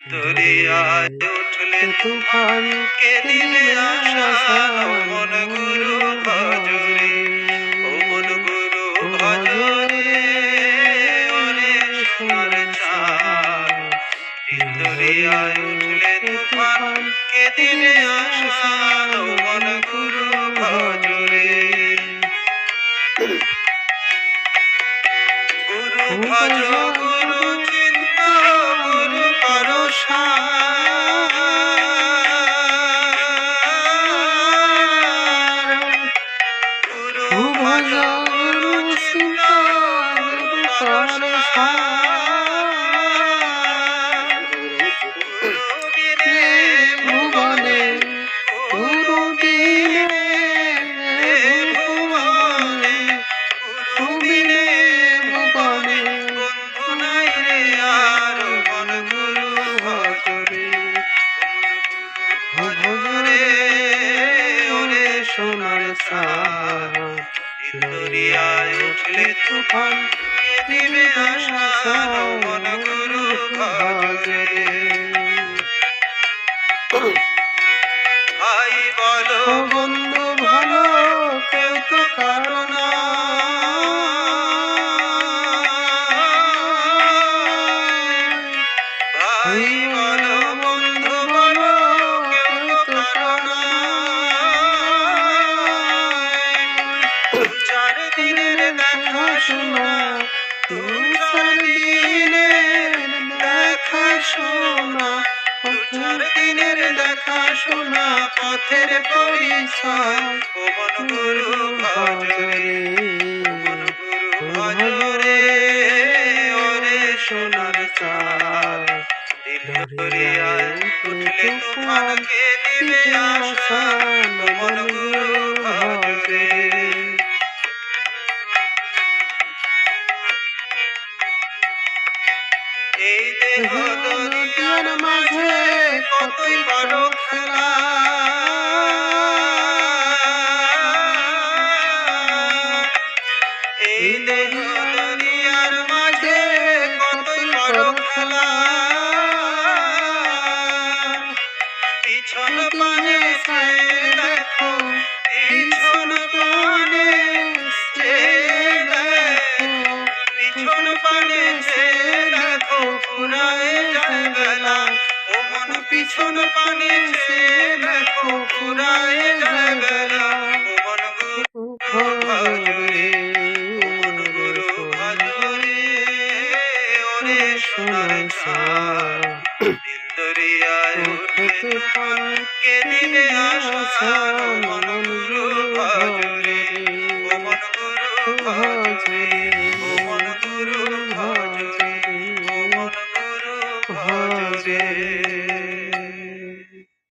দরিয়ায় উঠলে তুফান কে দিবে আশা ও মন গুরু ভজরে ও মন গুরু ভজরে ওরে সোনার চাঁদ দরিয়ায় উঠলে তুফান কে দিবে আশা ও মন গুরু ভজরে গুরু ভজ গুরু চিন্ত গুরু পরশা গুরু ভজ গুরু চিন্ত গুরু পরশা গুরু বিনে ভুবনে গুরু বিনে ভুবনে গুরু বিনে ভুবনে বন্ধু নাই রে আর মন গুরু ভজরে ভজরে ওরে সোনার চাঁদ দরিয়ায় উঠলে তুফান কে দিবে আশা মন গুরু ভজরে ভাই বলো বন্ধু ভালো কেউ তো কারো না ভাই বলো বন্ধু বলো কেউ তো কারো না চার দিনের দেখা শোনা দু চার দিনের দেখা শোনা চার দিনের দেখা শোনা পথের পরিচয় ও মন গুরু ভজরে ও মন গুরু ভজরে ওরে সোনার চাঁদ দরিয়ায় উঠলে তুফান কে দিবে আশা ও মন গুরু ভজরে এই দেহ দুনিয়ার মাঝে কতই বড় খেলা এই দেহ দুনিয়ার মাঝে কতই বড় খেলা পিছন পানে সে দেখো পিছন পানে সে দেখো পিছন পানে সে দেখো ফুরায় যায় বেলা ও মন পিছন পানে সে দেখো ফুরায় যায় বেলা ও মন গুরু ভজরে ও মন গুরু ভজরে ওরে সোনার চাঁদ দরিয়ায় উঠলে তুফান কে দিবে আশা মন গুরু ভজরে ও মন গুরু ভজরে